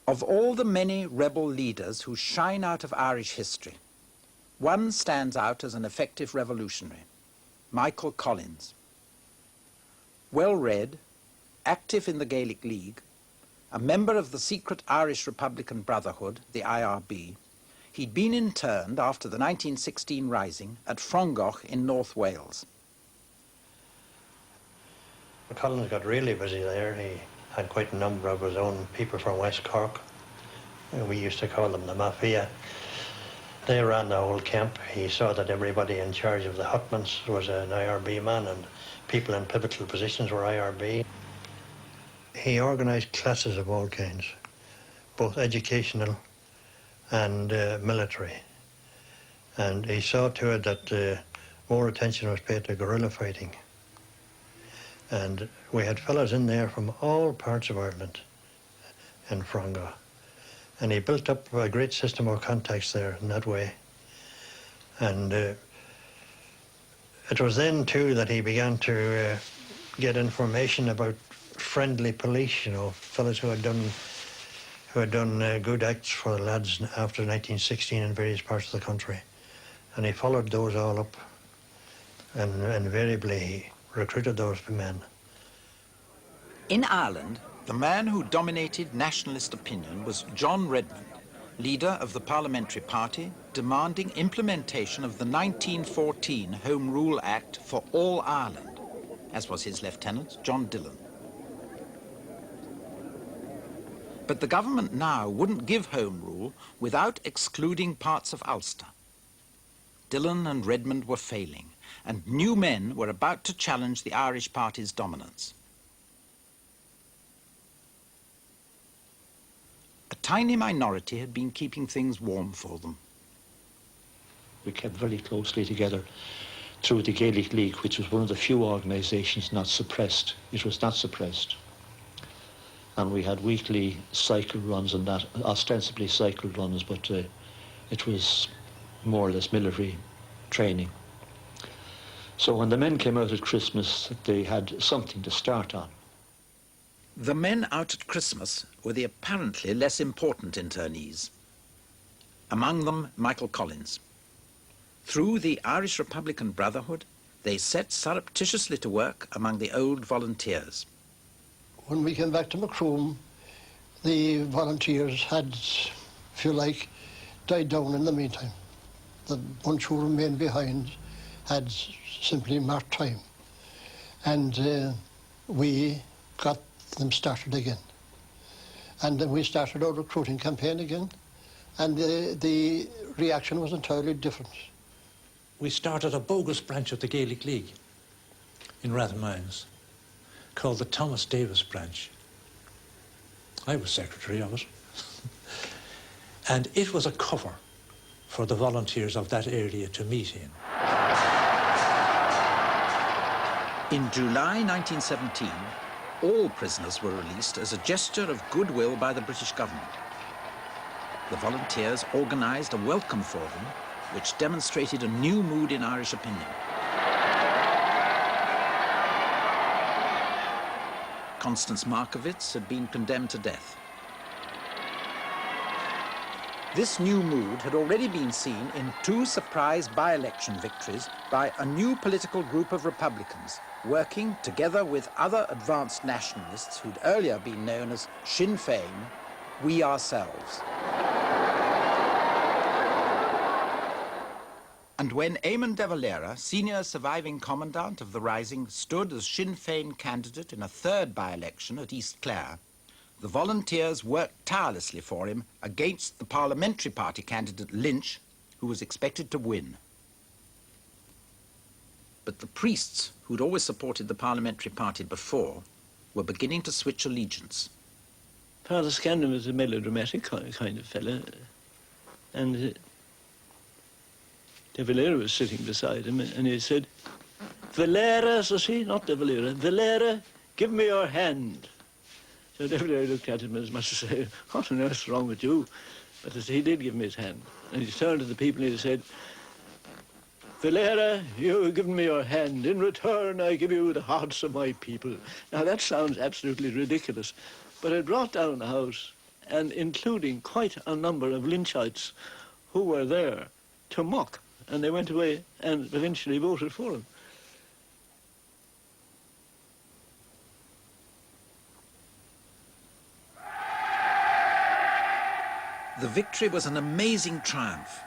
Of all the many rebel leaders who shine out of Irish history, one stands out as an effective revolutionary, Michael Collins. Well-read, active in the Gaelic League, a member of the secret Irish Republican Brotherhood, the IRB, he'd been interned after the 1916 rising at Frongoch in North Wales. Collins got really busy there. He had quite a number of his own people from West Cork. We used to call them the Mafia. They ran the whole camp. He saw that everybody in charge of the hutments was an IRB man and people in pivotal positions were IRB. He organised classes of all kinds, both educational and military. And he saw to it that more attention was paid to guerrilla fighting. And we had fellows in there from all parts of Ireland in Frongoch. And he built up a great system of contacts there in that way. And it was then, too, that he began to get information about friendly police, you know, fellows who had done good acts for the lads after 1916 in various parts of the country. And he followed those all up, and invariably he recruited those men. In Ireland, the man who dominated nationalist opinion was John Redmond, leader of the Parliamentary Party, demanding implementation of the 1914 Home Rule Act for all Ireland, as was his lieutenant, John Dillon. But the government now wouldn't give Home Rule without excluding parts of Ulster. Dillon and Redmond were failing, and new men were about to challenge the Irish Party's dominance. A tiny minority had been keeping things warm for them. We kept very closely together through the Gaelic League, which was one of the few organisations not suppressed. It was not suppressed. And we had weekly cycle runs and that, ostensibly cycle runs, but it was more or less military training. So when the men came out at Christmas, they had something to start on. The men out at Christmas were the apparently less important internees. Among them, Michael Collins. Through the Irish Republican Brotherhood, they set surreptitiously to work among the old volunteers. When we came back to Macroom, the volunteers had, if you like, died down in the meantime. The bunch who remained behind had simply marked time. And we got them started again. And then we started our recruiting campaign again, and the reaction was entirely different. We started a bogus branch of the Gaelic League in Rathmines called the Thomas Davis branch. I was secretary of it. And it was a cover for the volunteers of that area to meet in. In July 1917, all prisoners were released as a gesture of goodwill by the British government. The volunteers organised a welcome for them, which demonstrated a new mood in Irish opinion. Constance Markowitz had been condemned to death. This new mood had already been seen in 2 surprise by-election victories by a new political group of Republicans, working together with other advanced nationalists who'd earlier been known as Sinn Féin, we ourselves. And when Eamon de Valera, senior surviving commandant of the Rising, stood as Sinn Féin candidate in a 3rd by-election at East Clare, the volunteers worked tirelessly for him against the Parliamentary Party candidate Lynch, who was expected to win. But the priests, who'd always supported the Parliamentary Party before, were beginning to switch allegiance. Father Scanlon was a melodramatic kind of fellow, and De Valera was sitting beside him, and he said, "Valera," says he, not De Valera, "Valera, give me your hand." So De Valera looked at him as much as to say, "What on earth's wrong with you?" But he did give me his hand. And he turned to the people and he said, "Valera, you have given me your hand. In return, I give you the hearts of my people." Now, that sounds absolutely ridiculous, but it brought down the house, and including quite a number of Lynchites who were there to mock, and they went away and eventually voted for him. The victory was an amazing triumph.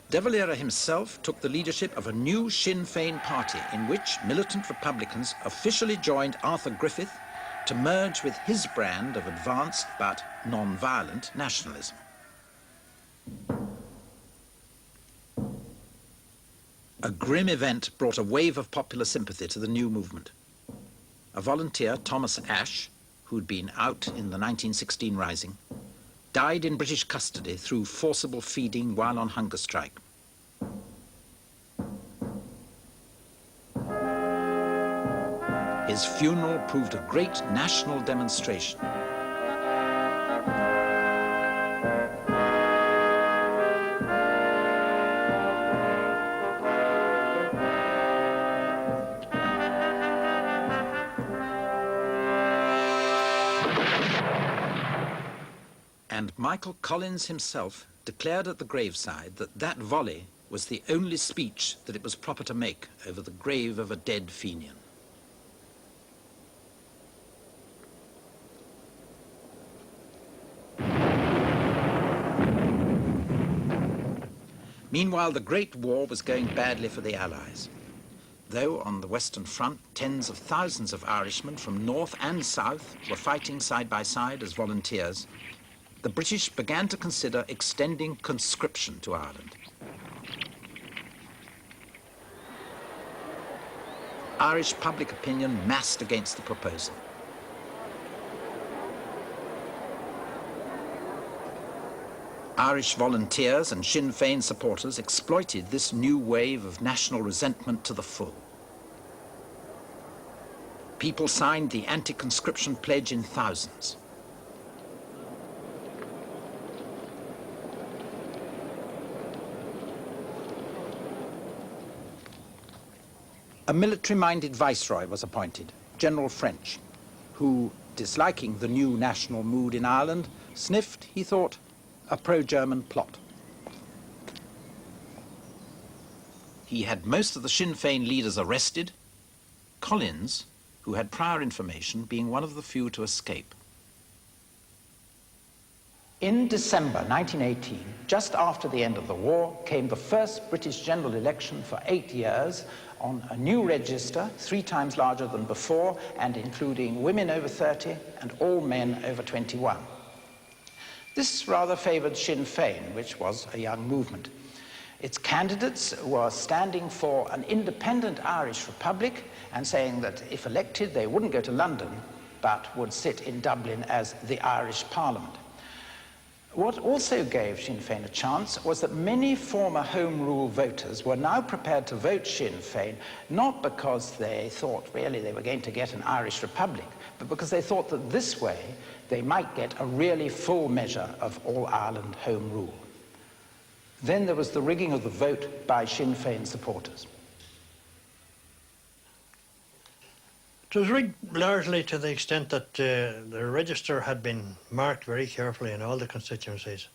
De Valera himself took the leadership of a new Sinn Féin party in which militant Republicans officially joined Arthur Griffith to merge with his brand of advanced but non-violent nationalism. A grim event brought a wave of popular sympathy to the new movement. A volunteer, Thomas Ashe, who'd been out in the 1916 Rising, died in British custody through forcible feeding while on hunger strike. His funeral proved a great national demonstration. And Michael Collins himself declared at the graveside that that volley was the only speech that it was proper to make over the grave of a dead Fenian. Meanwhile, the Great War was going badly for the Allies. Though on the Western Front, tens of thousands of Irishmen from north and south were fighting side by side as volunteers, the British began to consider extending conscription to Ireland. Irish public opinion massed against the proposal. Irish volunteers and Sinn Féin supporters exploited this new wave of national resentment to the full. People signed the anti-conscription pledge in thousands. A military-minded viceroy was appointed, General French, who, disliking the new national mood in Ireland, sniffed, he thought, a pro-German plot. He had most of the Sinn Féin leaders arrested, Collins, who had prior information, being one of the few to escape. In December 1918, just after the end of the war, came the first British general election for 8 years on a new register, 3 times larger than before, and including women over 30 and all men over 21. This rather favoured Sinn Féin, which was a young movement. Its candidates were standing for an independent Irish republic and saying that if elected they wouldn't go to London but would sit in Dublin as the Irish Parliament. What also gave Sinn Féin a chance was that many former Home Rule voters were now prepared to vote Sinn Féin, not because they thought really they were going to get an Irish republic, but because they thought that this way they might get a really full measure of all-Ireland Home Rule. Then there was the rigging of the vote by Sinn Féin supporters. It was rigged largely to the extent that the register had been marked very carefully in all the constituencies,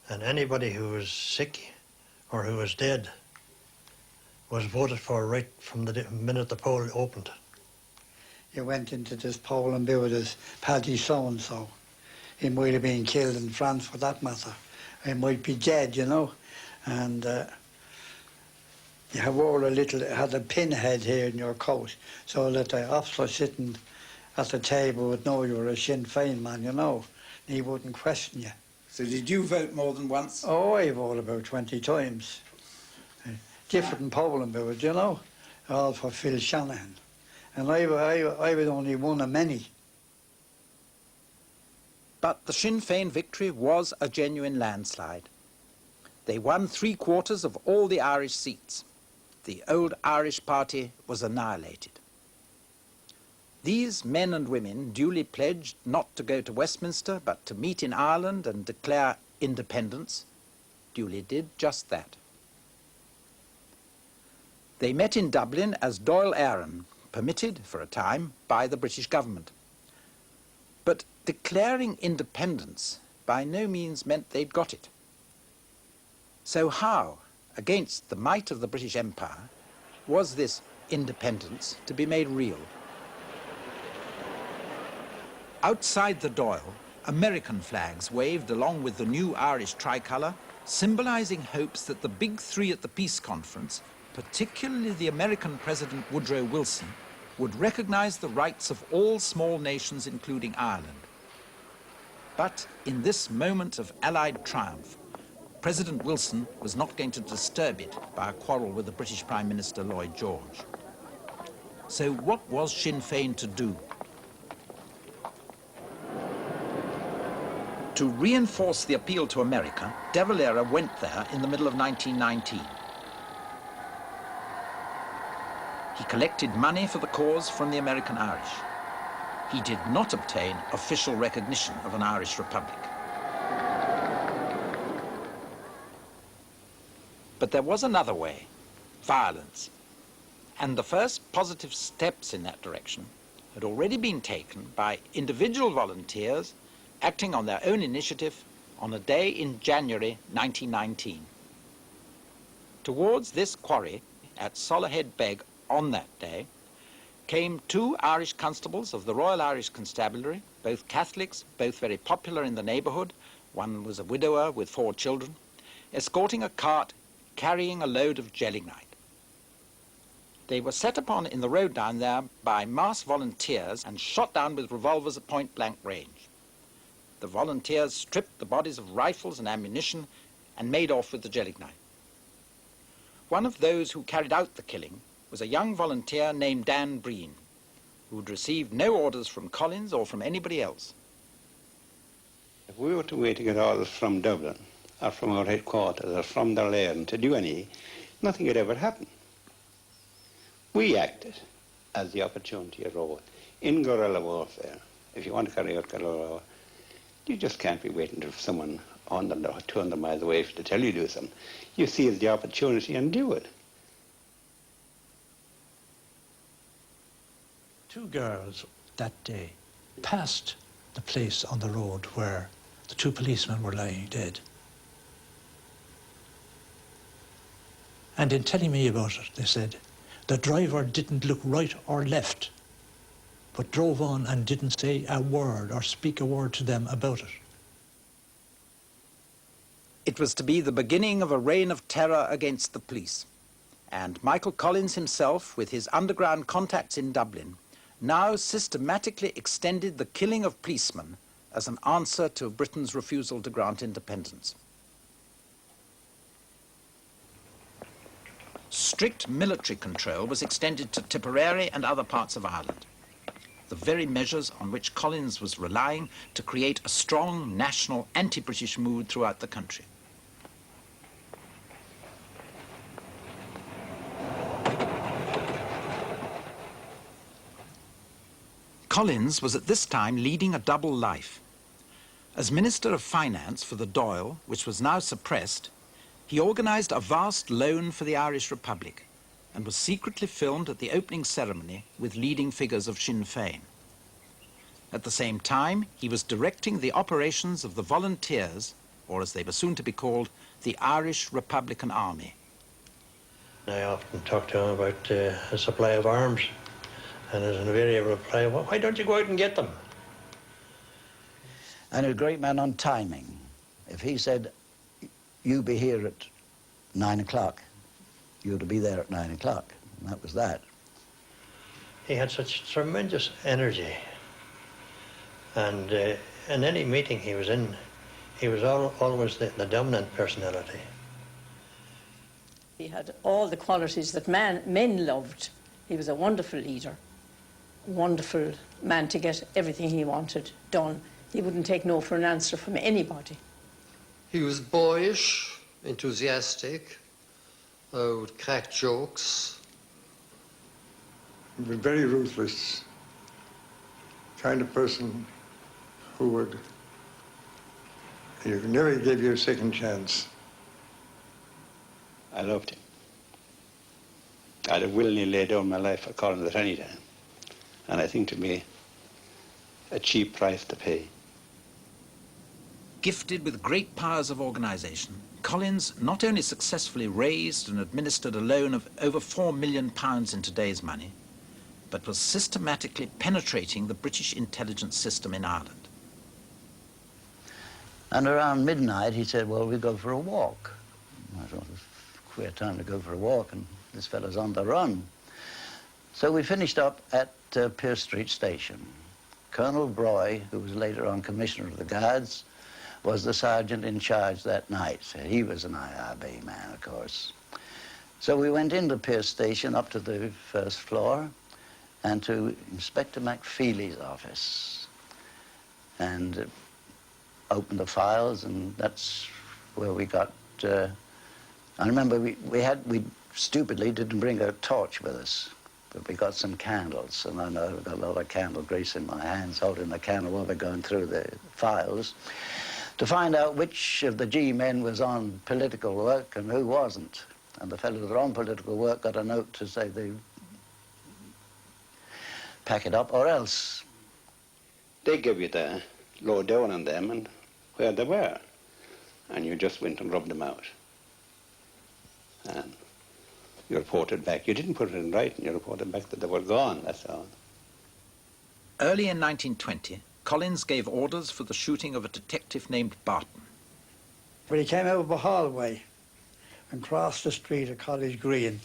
and anybody who was sick or who was dead was voted for right from the minute the poll opened. You went into this poll and booed as Paddy so-and-so. He might have been killed in France for that matter. He might be dead, you know, and you had a pinhead here in your coat, so that the officer sitting at the table would know you were a Sinn Féin man, you know, and he wouldn't question you. So did you vote more than once? Oh, I voted about 20 times. Different polling booths, you know, all for Phil Shanahan. And I was only one of many. But the Sinn Féin victory was a genuine landslide. They won 3/4 of all the Irish seats. The old Irish party was annihilated. These men and women duly pledged not to go to Westminster, but to meet in Ireland and declare independence, duly did just that. They met in Dublin as Dáil Éireann, permitted for a time by the British government. But declaring independence by no means meant they'd got it. So how, against the might of the British Empire, was this independence to be made real? Outside the Dáil, American flags waved along with the new Irish tricolour, symbolising hopes that the big three at the peace conference, particularly the American President Woodrow Wilson, would recognise the rights of all small nations, including Ireland. But in this moment of Allied triumph, President Wilson was not going to disturb it by a quarrel with the British Prime Minister Lloyd George. So what was Sinn Féin to do? To reinforce the appeal to America, De Valera went there in the middle of 1919. He collected money for the cause from the American Irish. He did not obtain official recognition of an Irish republic. But there was another way, violence. And the first positive steps in that direction had already been taken by individual volunteers acting on their own initiative on a day in January 1919. Towards this quarry at Solohead Beg on that day came two Irish constables of the Royal Irish Constabulary, both Catholics, both very popular in the neighbourhood. One was a widower with 4 children, escorting a cart carrying a load of gelignite. They were set upon in the road down there by masked volunteers and shot down with revolvers at point-blank range. The volunteers stripped the bodies of rifles and ammunition and made off with the gelignite. One of those who carried out the killing was a young volunteer named Dan Breen, who had received no orders from Collins or from anybody else. If we were to wait to get orders from Dublin, or from our headquarters, or from the land to do anything, nothing would ever happen. We acted as the opportunity arose in guerrilla warfare. If you want to carry out guerrilla warfare, you just can't be waiting for someone 100 or 200 miles away to tell you to do something. You seize the opportunity and do it. 2 girls that day passed the place on the road where the 2 policemen were lying dead. And in telling me about it, they said, the driver didn't look right or left, but drove on and didn't say a word or speak a word to them about it. It was to be the beginning of a reign of terror against the police. And Michael Collins himself, with his underground contacts in Dublin, now systematically extended the killing of policemen as an answer to Britain's refusal to grant independence. Strict military control was extended to Tipperary and other parts of Ireland, the very measures on which Collins was relying to create a strong national anti-British mood throughout the country. Collins was at this time leading a double life. As Minister of Finance for the Dáil, which was now suppressed, he organised a vast loan for the Irish Republic and was secretly filmed at the opening ceremony with leading figures of Sinn Féin. At the same time, he was directing the operations of the volunteers, or as they were soon to be called, the Irish Republican Army. I often talk to him about a supply of arms, and his invariable reply, well, why don't you go out and get them? And a great man on timing. If he said, you be here at 9 o'clock, you to be there at 9 o'clock. And that was that. He had such tremendous energy. And in any meeting he was in, he was always the dominant personality. He had all the qualities that men loved. He was a wonderful leader, a wonderful man to get everything he wanted done. He wouldn't take no for an answer from anybody. He was boyish, enthusiastic, would crack jokes. He was very ruthless, kind of person who would, never give you a second chance. I loved him. I'd have willingly laid down my life for Collins at any time. And I think to me, a cheap price to pay. Gifted with great powers of organisation, Collins not only successfully raised and administered a loan of over £4 million in today's money, but was systematically penetrating the British intelligence system in Ireland. And around midnight, he said, well, we'll go for a walk. I thought it was a queer time to go for a walk, and this fellow's on the run. So we finished up at Pearse Street Station. Colonel Broy, who was later on Commissioner of the Guards, was the sergeant in charge that night. He was an IRB man, of course. So we went into Pearse Station up to the first floor and to Inspector McFeely's office and opened the files, and that's where we got... I remember we stupidly didn't bring a torch with us, but we got some candles, and I know I've got a lot of candle grease in my hands holding the candle while we're going through the files to find out which of the G men was on political work and who wasn't. And the fellows that were on political work got a note to say they pack it up or else. They give you the lowdown on them and where they were. And you just went and rubbed them out. And you reported back. You didn't put it in writing. You reported back that they were gone, that's all. Early in 1920, Collins gave orders for the shooting of a detective named Barton. But he came out of a hallway and crossed the street at College Green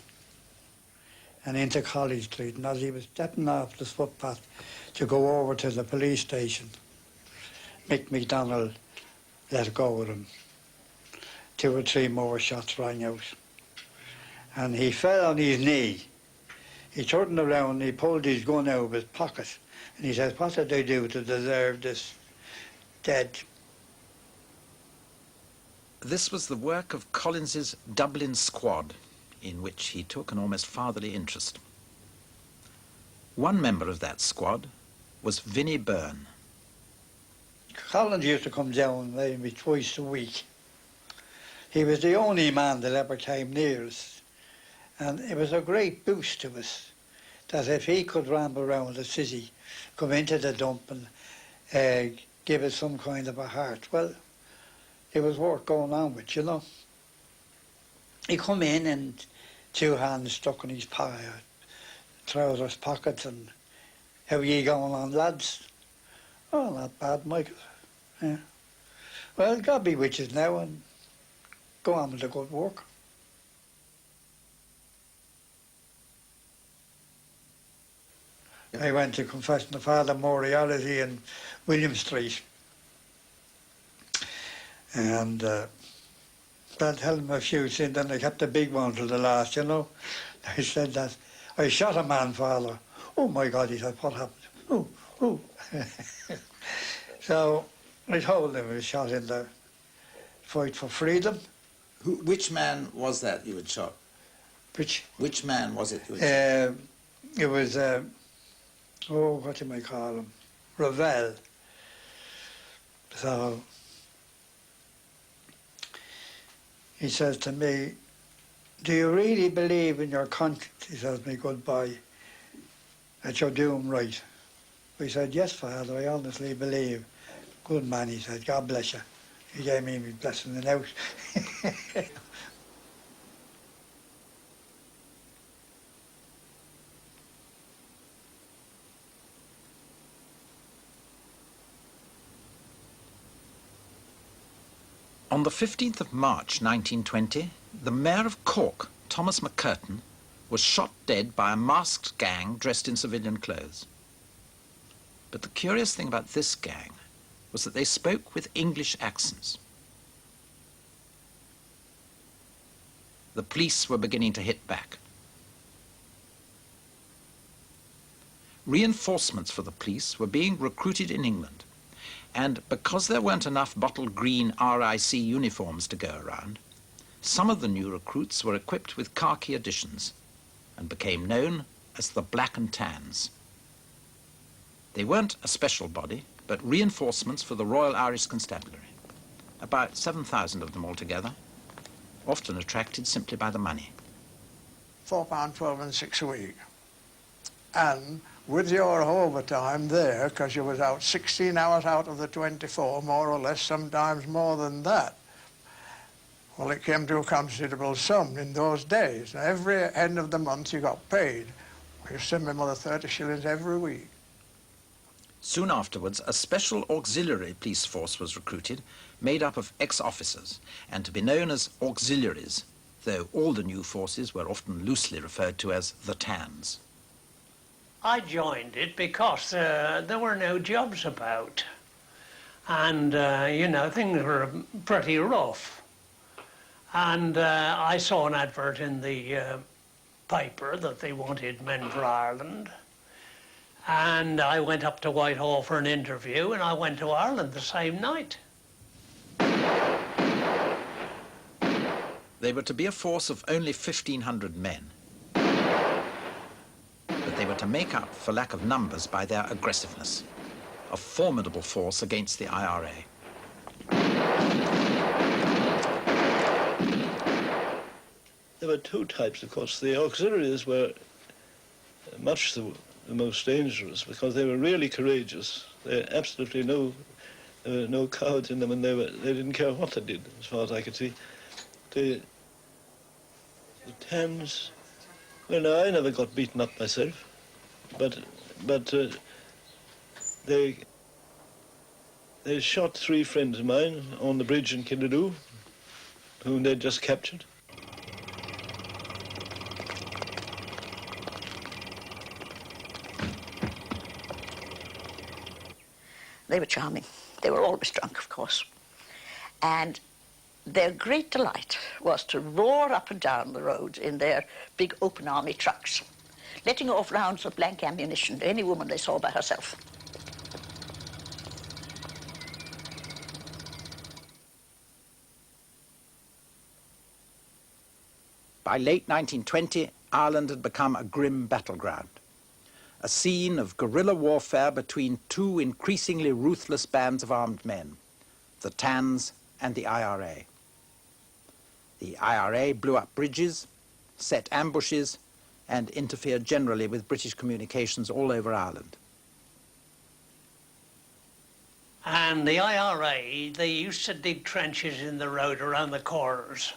and into College Street. And as he was stepping off this footpath to go over to the police station, Mick MacDonald let go of him. 2 or 3 more shots rang out. And he fell on his knee. He turned around and he pulled his gun out of his pocket. And he said, what did I do to deserve this dead? This was the work of Collins's Dublin squad, in which he took an almost fatherly interest. One member of that squad was Vinnie Byrne. Collins used to come down maybe twice a week. He was the only man that ever came near us. And it was a great boost to us that if he could ramble around the city, come into the dump and give us some kind of a heart, well, it was worth going on with, you know. He come in and 2 hands stuck in his trousers pockets and, how ye going on, lads? Oh, not bad, Michael. Yeah. Well, God be with you now and go on with the good work. I went to confession to Father Moriarty in William Street. And that held him a few sin, then I kept the big one till the last, you know. I said that, I shot a man, Father. Oh my God, he said, what happened? Oh. So I told him he shot in the fight for freedom. Which man was that you had shot? Which man was it you had shot? It was, what do I call him? Ravel. So he says to me, do you really believe in your conscience, he says to me, good boy, that you're doing right? I said, yes, Father, I honestly believe. Good man, he said, God bless you. He gave me my blessing and out. On the 15th of March 1920, the Mayor of Cork, Thomas McCurtain, was shot dead by a masked gang dressed in civilian clothes. But the curious thing about this gang was that they spoke with English accents. The police were beginning to hit back. Reinforcements for the police were being recruited in England, and because there weren't enough bottle green RIC uniforms to go around, some of the new recruits were equipped with khaki additions and became known as the Black and Tans. They weren't a special body, but reinforcements for the Royal Irish Constabulary. About 7,000 of them altogether, often attracted simply by the money. £4.12 and 6 a week. And with your overtime there, because you was out 16 hours out of the 24, more or less, sometimes more than that. Well, it came to a considerable sum in those days. Now, every end of the month you got paid. You sent me mother 30 shillings every week. Soon afterwards, a special auxiliary police force was recruited, made up of ex-officers, and to be known as auxiliaries, though all the new forces were often loosely referred to as the TANs. I joined it because there were no jobs about. And, you know, things were pretty rough. And I saw an advert in the paper that they wanted men for Ireland. And I went up to Whitehall for an interview, and I went to Ireland the same night. They were to be a force of only 1,500 men. But they were to make up for lack of numbers by their aggressiveness, a formidable force against the IRA. There were two types, of course. The auxiliaries were much the most dangerous because they were really courageous. They had absolutely no cowards in them, and they didn't care what they did, as far as I could see. The TANs, well, no, I never got beaten up myself, but they shot 3 friends of mine on the bridge in Killadoo, whom they'd just captured. They were charming. They were always drunk, of course. And their great delight was to roar up and down the road in their big open army trucks, letting off rounds of blank ammunition to any woman they saw by herself. By late 1920, Ireland had become a grim battleground, a scene of guerrilla warfare between two increasingly ruthless bands of armed men, the TANs and the IRA. The IRA blew up bridges, set ambushes, and interfered generally with British communications all over Ireland. And the IRA, they used to dig trenches in the road around the corners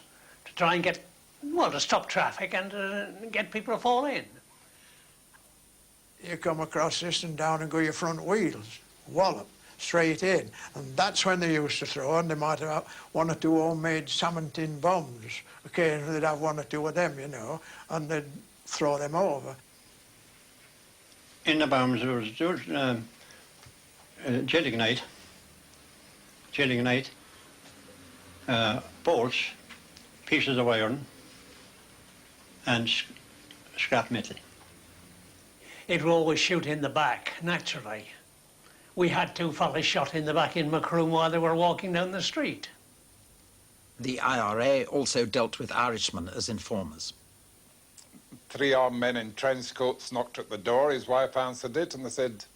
to try and get, well, to stop traffic and to get people to fall in. You come across this and down and go your front wheels, wallop, straight in. And that's when they used to throw, and they might have 1 or 2 homemade salmon tin bombs. Occasionally they'd have 1 or 2 of them, you know, and they'd throw them over. In the bombs there was gelignite, bolts, pieces of iron, and scrap metal. It would always shoot in the back, naturally. We had 2 fellas shot in the back in Macroom while they were walking down the street. The IRA also dealt with Irishmen as informers. 3 armed men in trench coats knocked at the door. His wife answered it, and they said,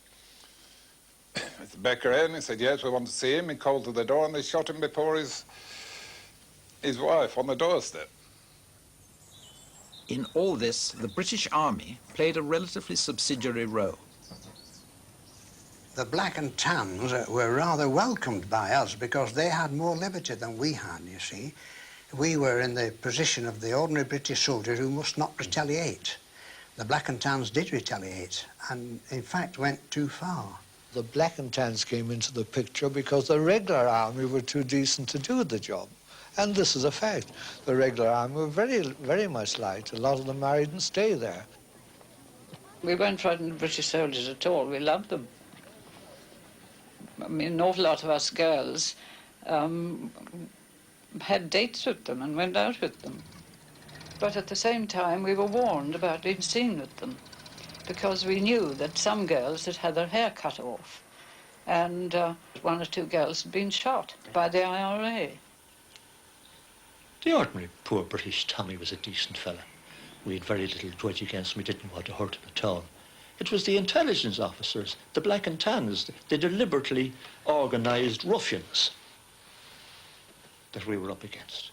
"Is Becker in?" He said, "Yes, we want to see him." He called to the door, and they shot him before his wife on the doorstep. In all this, the British Army played a relatively subsidiary role. The Black and Tans were rather welcomed by us because they had more liberty than we had, you see. We were in the position of the ordinary British soldier who must not retaliate. The Black and Tans did retaliate and, in fact, went too far. The Black and Tans came into the picture because the regular army were too decent to do the job. And this is a fact. The regular army were very, very much liked. A lot of them married and stayed there. We weren't frightened of British soldiers at all. We loved them. I mean, an awful lot of us girls had dates with them and went out with them. But at the same time, we were warned about being seen with them because we knew that some girls had had their hair cut off and 1 or 2 girls had been shot by the IRA. The ordinary poor British Tommy was a decent fella. We had very little grudge against him. We didn't want to hurt him at all. It was the intelligence officers, the Black and Tans, the deliberately organised ruffians that we were up against.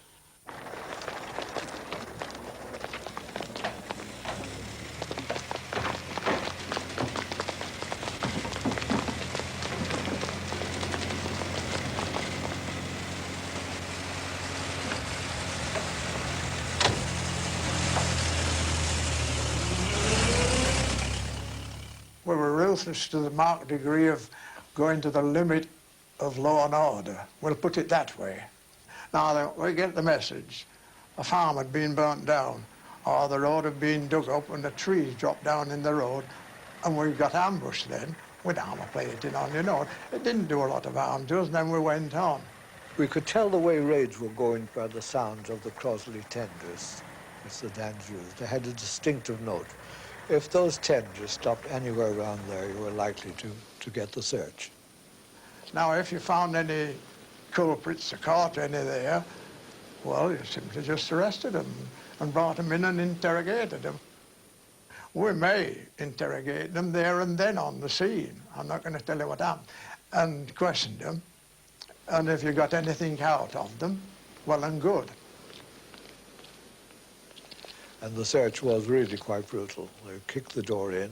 ruthless to the marked degree of going to the limit of law and order. We'll put it that way. Now, we get the message. A farm had been burnt down, or the road had been dug up and the trees dropped down in the road, and we got ambushed then with armour plating on, you know. It didn't do a lot of harm to us, and then we went on. We could tell the way raids were going by the sounds of the Crossley tenders, which the Danes used. They had a distinctive note. If those tenders stopped anywhere around there, you were likely to get the search. Now, if you found any culprits or caught any there, well, you simply just arrested them and brought them in and interrogated them. We may interrogate them there and then on the scene. I'm not going to tell you what happened. And question them. And if you got anything out of them, well and good. And the search was really quite brutal. They kick the door in,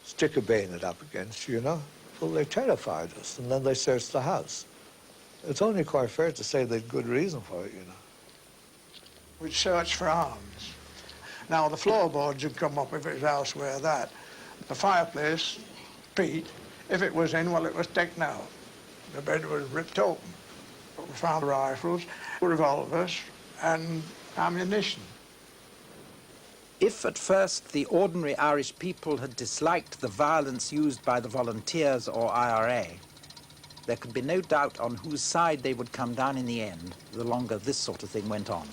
stick a bayonet up against you, you know. Well, they terrified us, and then they searched the house. It's only quite fair to say they'd good reason for it, you know. We'd search for arms. Now, the floorboards would come up if it was elsewhere that. The fireplace, peat, if it was in, well, it was taken out. The bed was ripped open. We found rifles, revolvers, and ammunition. If at first the ordinary Irish people had disliked the violence used by the volunteers or IRA, there could be no doubt on whose side they would come down in the end, the longer this sort of thing went on.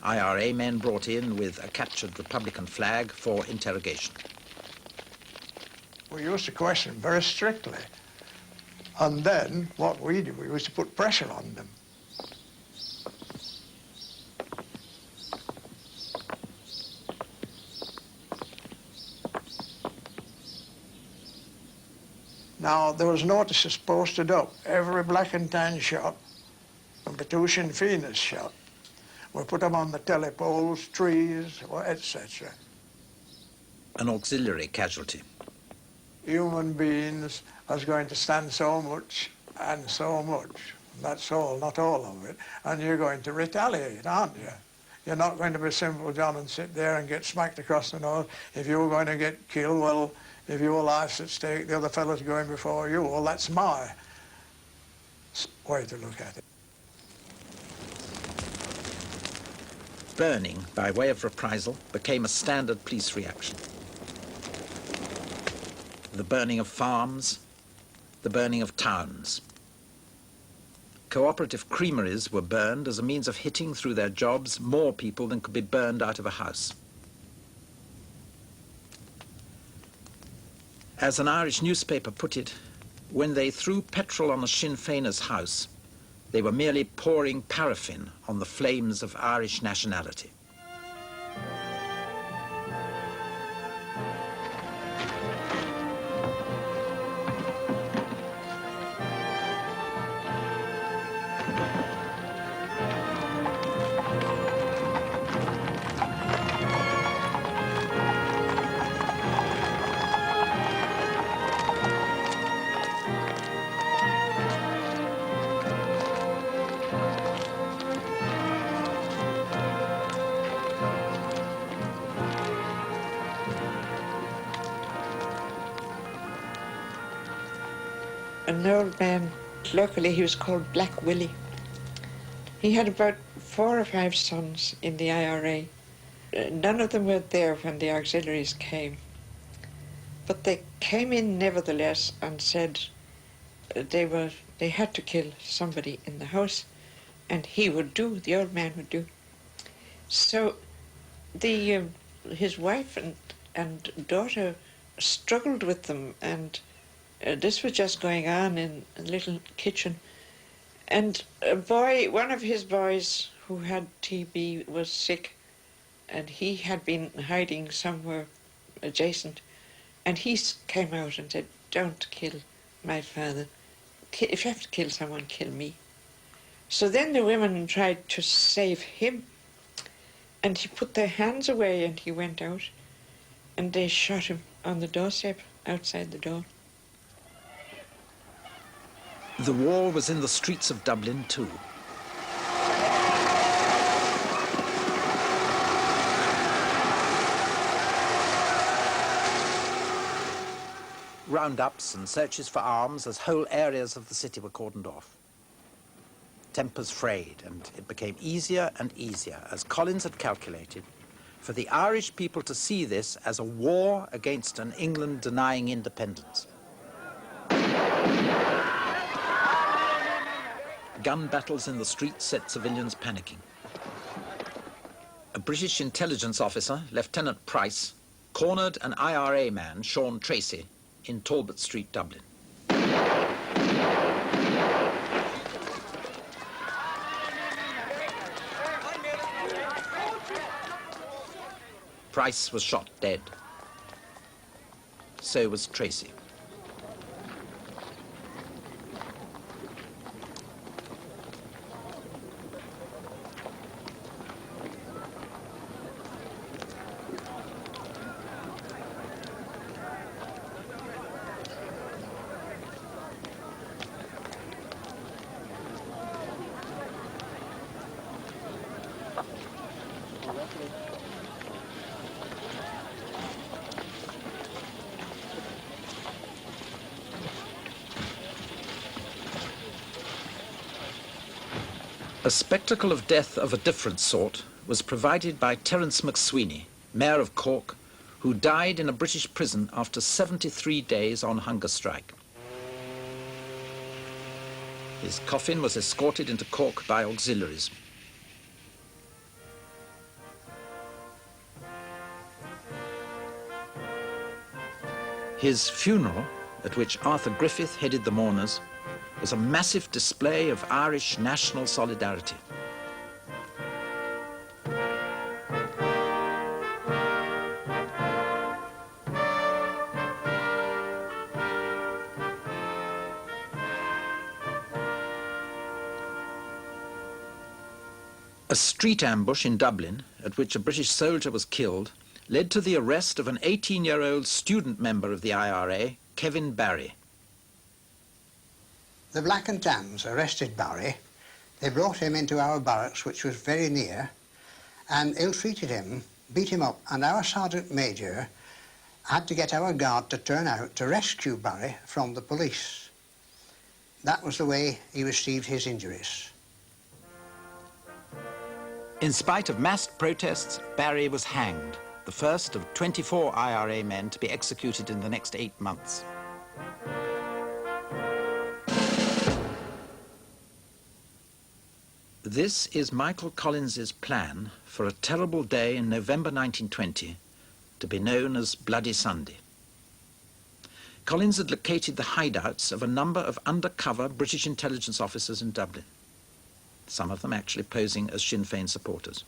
IRA men brought in with a captured Republican flag for interrogation. We used to question very strictly. And then what we did, we used to put pressure on them. Now, there was notices posted up. Every black and tan shot, and the two Sinn Féiners shot. We put them on the telepoles, trees, etc. An auxiliary casualty. Human beings are going to stand so much and so much. That's all, not all of it. And you're going to retaliate, aren't you? You're not going to be simple John and sit there and get smacked across the nose. If you're going to get killed, well, if your life's at stake, the other fellow's going before you. Well, that's my way to look at it. Burning, by way of reprisal, became a standard police reaction. The burning of farms, the burning of towns. Cooperative creameries were burned as a means of hitting through their jobs more people than could be burned out of a house. As an Irish newspaper put it, when they threw petrol on a Sinn Féiner's house, they were merely pouring paraffin on the flames of Irish nationality. An old man, locally he was called Black Willie. He had about 4 or 5 sons in the IRA. None of them were there when the auxiliaries came. But they came in nevertheless and said they had to kill somebody in the house, and he would do, the old man would do. So his wife and daughter struggled with them, and this was just going on in a little kitchen. And a boy, one of his boys who had TB was sick, and he had been hiding somewhere adjacent. And he came out and said, "Don't kill my father. If you have to kill someone, kill me." So then the women tried to save him, and he put their hands away and he went out, and they shot him on the doorstep outside the door. The war was in the streets of Dublin too. roundups and searches for arms as whole areas of the city were cordoned off. Tempers frayed, and it became easier and easier, as Collins had calculated, for the Irish people to see this as a war against an England denying independence. Gun battles in the streets set civilians panicking. A British intelligence officer, Lieutenant Price, cornered an IRA man, Sean Tracy, in Talbot Street, Dublin. Price was shot dead. So was Tracy. A spectacle of death of a different sort was provided by Terence McSweeney, Mayor of Cork, who died in a British prison after 73 days on hunger strike. His coffin was escorted into Cork by auxiliaries. His funeral, at which Arthur Griffith headed the mourners, was a massive display of Irish national solidarity. A street ambush in Dublin, at which a British soldier was killed, led to the arrest of an 18-year-old student member of the IRA, Kevin Barry. The Black and Tans arrested Barry. They brought him into our barracks, which was very near, and ill-treated him, beat him up, and our Sergeant Major had to get our guard to turn out to rescue Barry from the police. That was the way he received his injuries. In spite of massed protests, Barry was hanged, the first of 24 IRA men to be executed in the next 8 months. This is Michael Collins's plan for a terrible day in November 1920 to be known as Bloody Sunday. Collins had located the hideouts of a number of undercover British intelligence officers in Dublin, some of them actually posing as Sinn Féin supporters.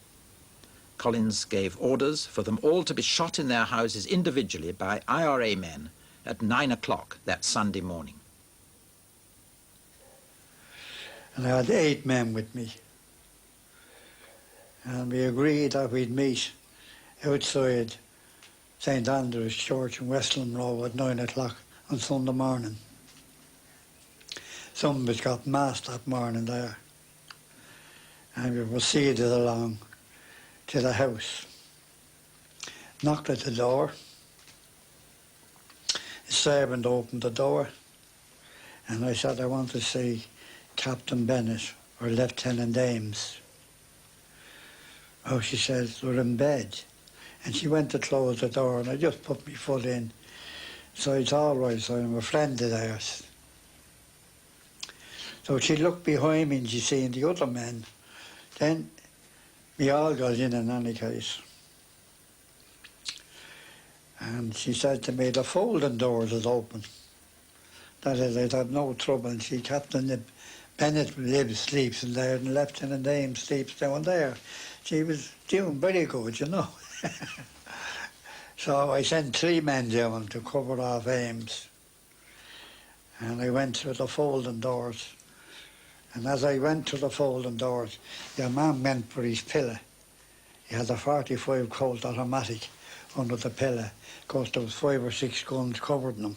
Collins gave orders for them all to be shot in their houses individually by IRA men at 9 o'clock that Sunday morning. And I had 8 men with me. And we agreed that we'd meet outside St. Andrew's Church in Westland Row at 9 o'clock on Sunday morning. Some of us got mass that morning there. And we proceeded along to the house. Knocked at the door. The servant opened the door. And I said, I want to see Captain Bennett or Lieutenant Ames. Oh, she said, they're in bed. And she went to close the door, and I just put my foot in. So it's all right, so I'm a friend of theirs. So she looked behind me, and she seen the other men. Then we all got in any case. And she said to me, the folding doors is open. That is, I'd have no trouble. And she, Captain Bennett sleeps in there, and Lieutenant Ames sleeps down there. She was doing very good, you know. So I sent 3 men down to cover off Ames. And I went through the folding doors. And as I went through the folding doors, your man went for his pillow. He had a 45 Colt automatic under the pillow, because there was 5 or 6 guns covering them.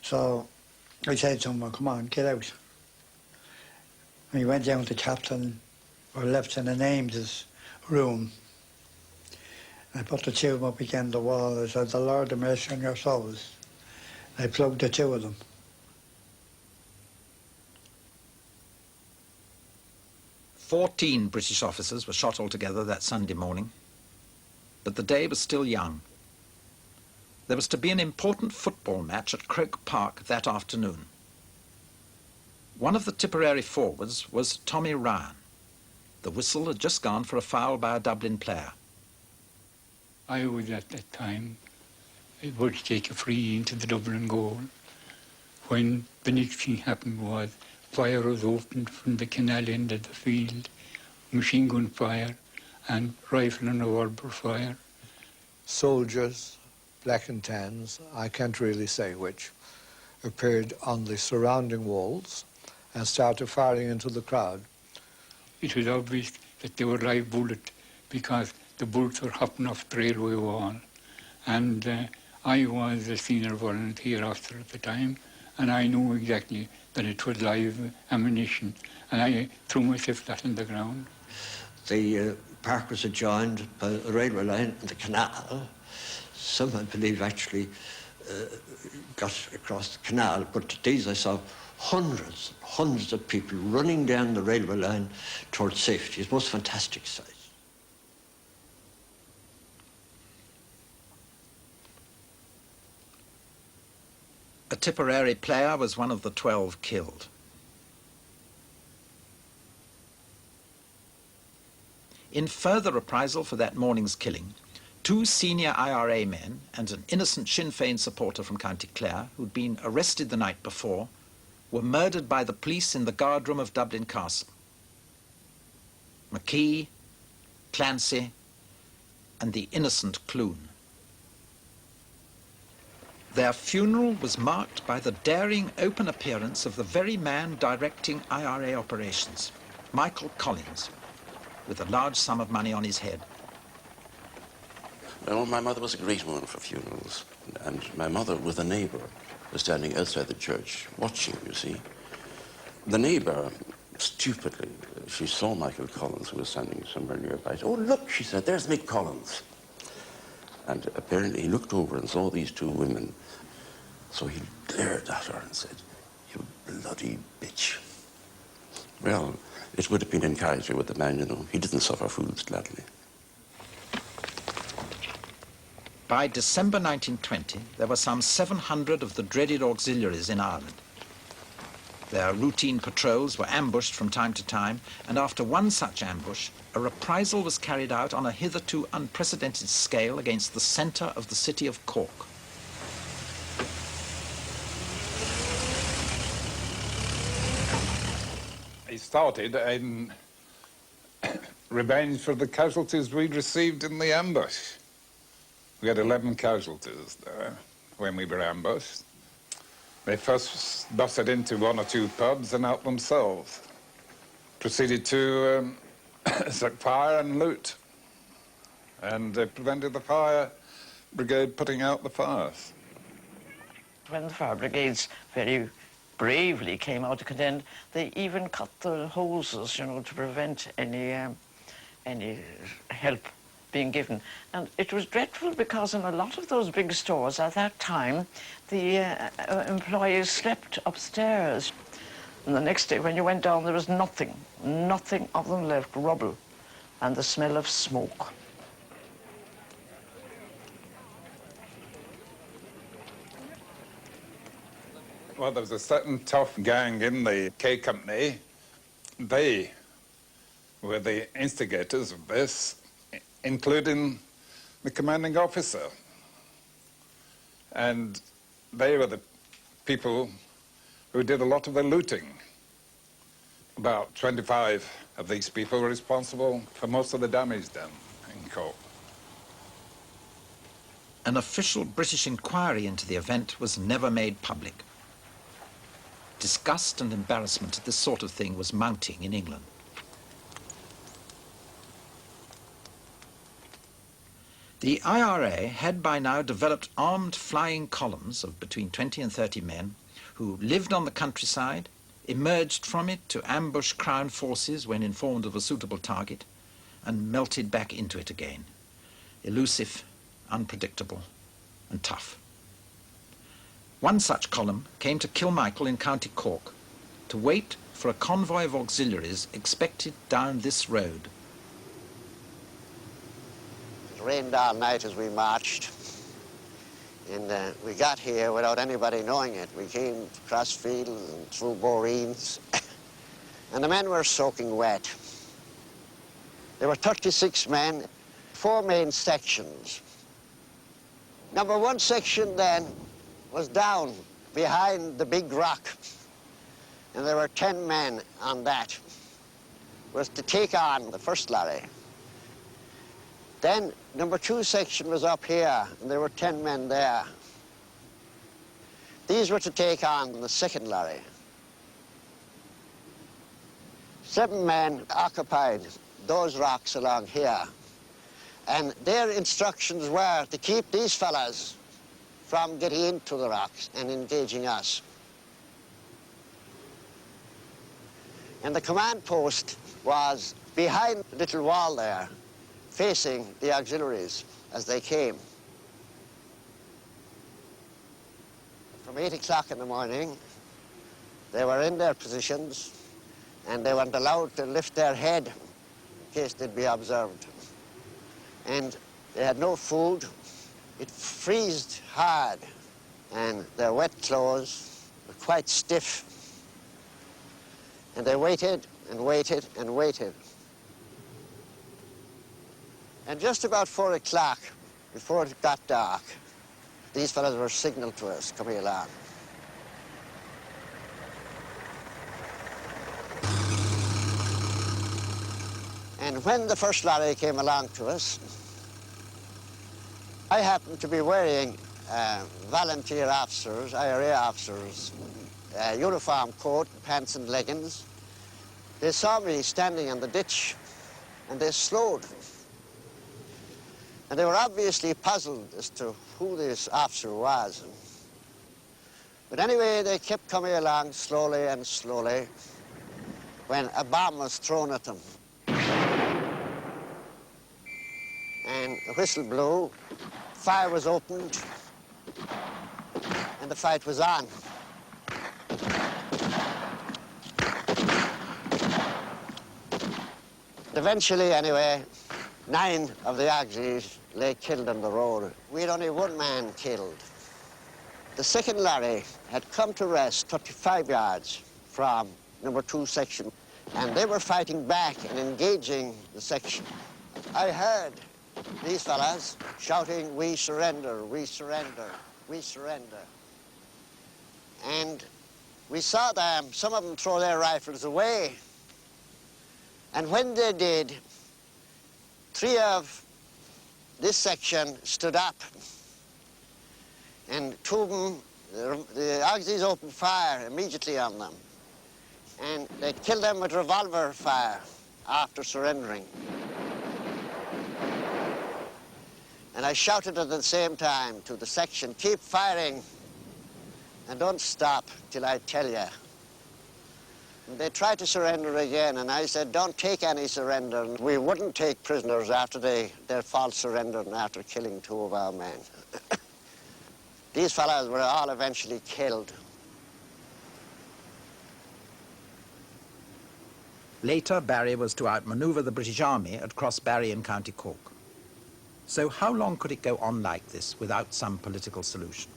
So I said to him, well, come on, get out. And he went down to Captain or Lieutenant Ames's room. I put the two of them up against the wall. I said, the Lord have mercy on your souls. I plugged the two of them. "14 British officers were shot altogether that Sunday morning, but the day was still young. There was to be an important football match at Croke Park that afternoon. One of the Tipperary forwards was Tommy Ryan. The whistle had just gone for a foul by a Dublin player. I was at that time about to take a free into the Dublin goal when the next thing happened was fire was opened from the canal end of the field, machine gun fire and rifle and revolver fire. Soldiers, black and tans, I can't really say which, appeared on the surrounding walls and started firing into the crowd. It was obvious that they were live bullets because the bullets were hopping off the railway wall. And I was a senior volunteer officer at the time, and I knew exactly that it was live ammunition, and I threw myself flat on the ground. The park was adjoined by the railway line and the canal. Some, I believe, actually got across the canal, but these I saw hundreds of people running down the railway line towards safety. It's the most fantastic sight. A Tipperary player was one of the 12 killed. In further reprisal for that morning's killing, 2 senior IRA men and an innocent Sinn Féin supporter from County Clare, who'd been arrested the night before, were murdered by the police in the guardroom of Dublin Castle. McKee, Clancy, and the innocent Clune. Their funeral was marked by the daring open appearance of the very man directing IRA operations, Michael Collins, with a large sum of money on his head. Well, my mother was a great one for funerals, and my mother with a neighbour was standing outside the church watching, you see. The neighbour, stupidly, she saw Michael Collins, who was standing somewhere nearby. "Oh, look," she said, "there's Mick Collins." And apparently he looked over and saw these 2 women. So he glared at her and said, "You bloody bitch." Well, it would have been in character with the man, you know. He didn't suffer fools gladly. By December 1920, there were some 700 of the dreaded auxiliaries in Ireland. Their routine patrols were ambushed from time to time, and after one such ambush, a reprisal was carried out on a hitherto unprecedented scale against the centre of the city of Cork. He started in revenge for the casualties we'd received in the ambush. We had 11 casualties there when we were ambushed. They first busted into 1 or 2 pubs and out themselves. Proceeded to set fire and loot. And they prevented the fire brigade putting out the fires. When the fire brigades very bravely came out to contend, they even cut the hoses, you know, to prevent any help being given. And it was dreadful because in a lot of those big stores at that time, the employees slept upstairs. And the next day when you went down, there was nothing of them left, rubble and the smell of smoke. Well, there was a certain tough gang in the K Company. They were the instigators of this, including the commanding officer. And they were the people who did a lot of the looting. About 25 of these people were responsible for most of the damage done in Cork. An official British inquiry into the event was never made public. Disgust and embarrassment at this sort of thing was mounting in England. The IRA had by now developed armed flying columns of between 20 and 30 men who lived on the countryside, emerged from it to ambush Crown forces when informed of a suitable target, and melted back into it again. elusive, unpredictable, and tough. One such column came to Kilmichael in County Cork to wait for a convoy of auxiliaries expected down this road. It rained all night as we marched, and we got here without anybody knowing it. We came across fields and through boreens, and the men were soaking wet. There were 36 men, 4 main sections. Number 1 section then was down behind the big rock, and there were 10 men on that. It was to take on the first lorry. Then number 2 section was up here, and there were 10 men there. These were to take on the second lorry. 7 men occupied those rocks along here, and their instructions were to keep these fellas from getting into the rocks and engaging us. And the command post was behind the little wall there, facing the auxiliaries as they came. From 8 o'clock in the morning, they were in their positions, and they weren't allowed to lift their head in case they'd be observed. And they had no food. It freezed hard, and their wet clothes were quite stiff. And they waited and waited and waited. And just about 4 o'clock, before it got dark, these fellows were signaled to us, coming along. And when the first lorry came along to us, I happened to be wearing volunteer officers, IRA officers, uniform coat, pants and leggings. They saw me standing in the ditch, and they slowed. And they were obviously puzzled as to who this officer was. But anyway, they kept coming along slowly and slowly when a bomb was thrown at them. And the whistle blew, fire was opened, and the fight was on. Eventually, anyway, 9 of the auxiliaries lay killed on the road. We had only 1 man killed. The second lorry had come to rest 35 yards from number 2 section, and they were fighting back and engaging the section. I heard these fellas shouting, "We surrender, we surrender, we surrender." And we saw them, some of them throw their rifles away. And when they did, 3 of this section stood up. And 2 of them, the auxiliaries opened fire immediately on them. And they killed them with revolver fire after surrendering. And I shouted at the same time to the section, "Keep firing and don't stop till I tell you." And they tried to surrender again, and I said, "Don't take any surrender." And we wouldn't take prisoners after their false surrender and after killing 2 of our men. These fellows were all eventually killed. Later, Barry was to outmaneuver the British Army at Cross Barry in County Cork. So how long could it go on like this without some political solution?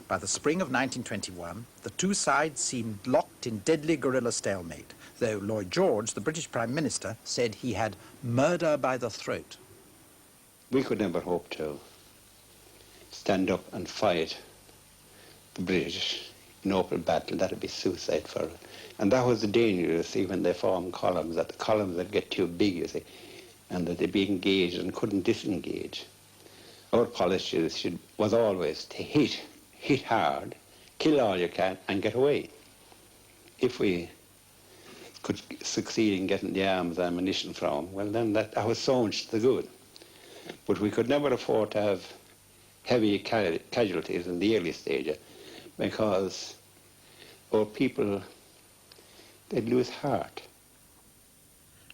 By the spring of 1921, the 2 sides seemed locked in deadly guerrilla stalemate, though Lloyd George, the British Prime Minister, said he had murder by the throat. We could never hope to stand up and fight the British in open battle. That would be suicide for us. And that was the danger, you see, when they formed columns, that the columns would get too big, you see, and that they'd be engaged and couldn't disengage. Our policy was always to hit hard, kill all you can, and get away. If we could succeed in getting the arms and ammunition from them, well, then that was so much to the good. But we could never afford to have heavy casualties in the early stage, because our people, they'd lose heart.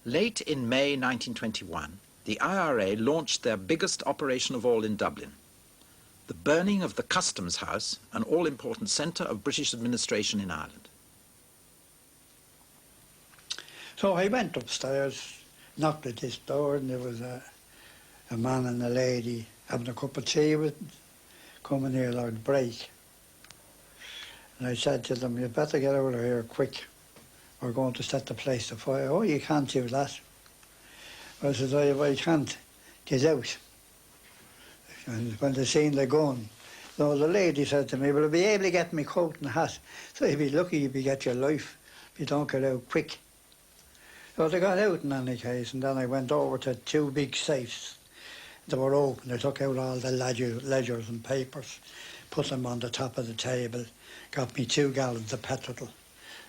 Late in May 1921, the IRA launched their biggest operation of all in Dublin, the burning of the Customs House, an all-important centre of British administration in Ireland. So I went upstairs, knocked at this door, and there was a man and a lady having a cup of tea with coming here Lord break. And I said to them, you better get out of here quick. We're going to set the place to fire. Oh, you can't do that. I said, I can't get out. And when they seen the gun, so the lady said to me, will I be able to get my coat and hat? So you'd be lucky if you get your life if you don't get out quick. So they got out in any case, and then I went over to 2 big safes. They were open. They took out all the ledgers and papers, put them on the top of the table, got me 2 gallons of petrol,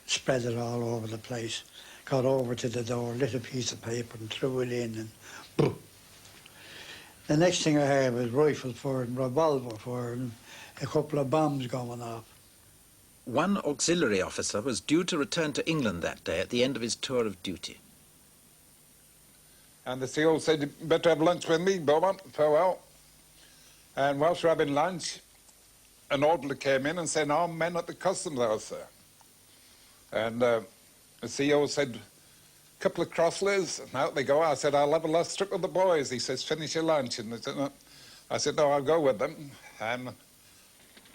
spread it all over the place, got over to the door, lit a piece of paper and threw it in, and boom. The next thing I heard was rifle fire and revolver fire and a couple of bombs going off. One auxiliary officer was due to return to England that day at the end of his tour of duty. And the CO said, you better have lunch with me, Beaumont, farewell. And whilst we're having lunch, an orderly came in and said, armed men at the Customs House there. And the CO said, a couple of crosslers, and out they go. I said, I'll have a last trip with the boys. He says, finish your lunch. And I said, no, I'll go with them. And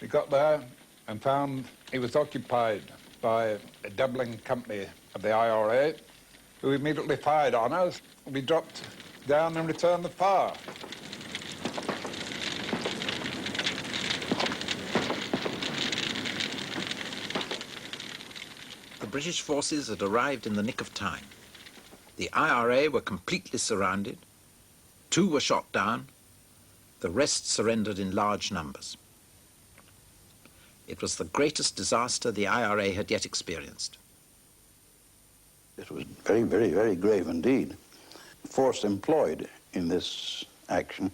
we got there and found he was occupied by a Dublin company of the IRA, who immediately fired on us. We dropped down and returned the fire. The British forces had arrived in the nick of time. The IRA were completely surrounded, 2 were shot down, the rest surrendered in large numbers. It was the greatest disaster the IRA had yet experienced. It was very, very, very grave indeed. Force employed in this action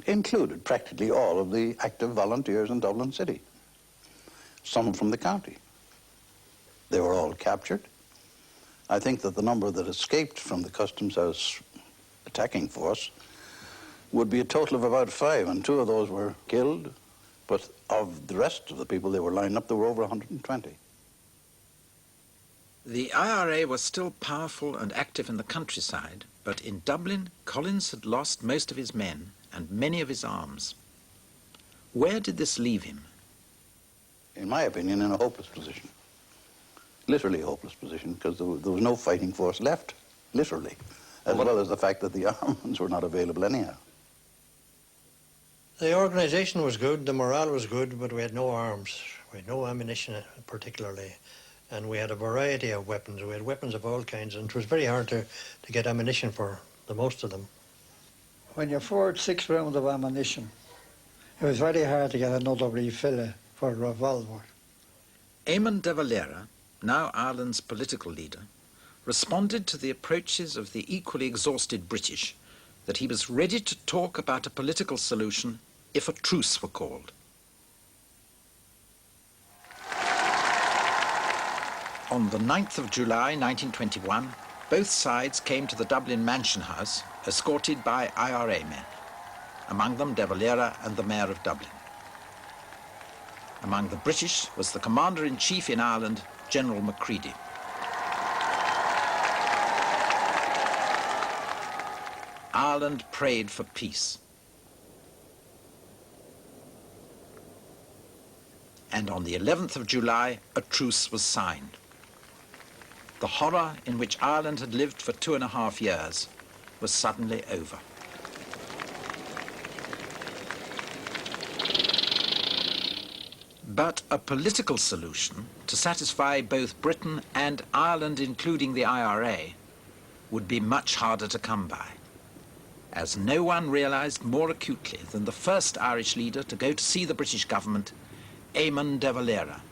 included practically all of the active volunteers in Dublin City, some from the county. They were all captured. I think that the number that escaped from the Customs House attacking force would be a total of about 5, and 2 of those were killed, but of the rest of the people they were lined up, there were over 120. The IRA was still powerful and active in the countryside, but in Dublin, Collins had lost most of his men and many of his arms. Where did this leave him? In my opinion, in a hopeless position. Literally a hopeless position, because there was no fighting force left, literally, as well as the fact that the armaments were not available anyhow. The organisation was good, the morale was good, but we had no arms. We had no ammunition particularly. And we had a variety of weapons. We had weapons of all kinds, and it was very hard to get ammunition for the most of them. When you fired 6 rounds of ammunition, it was very hard to get another refill for a revolver. Eamon de Valera, now Ireland's political leader, responded to the approaches of the equally exhausted British that he was ready to talk about a political solution if a truce were called. On the 9th of July 1921, both sides came to the Dublin Mansion House, escorted by IRA men, among them de Valera and the Mayor of Dublin. Among the British was the Commander-in-Chief in Ireland, General Macready. Ireland prayed for peace. And on the 11th of July, a truce was signed. The horror in which Ireland had lived for 2.5 years was suddenly over. But a political solution to satisfy both Britain and Ireland, including the IRA, would be much harder to come by, as no one realized more acutely than the first Irish leader to go to see the British government, Eamon de Valera.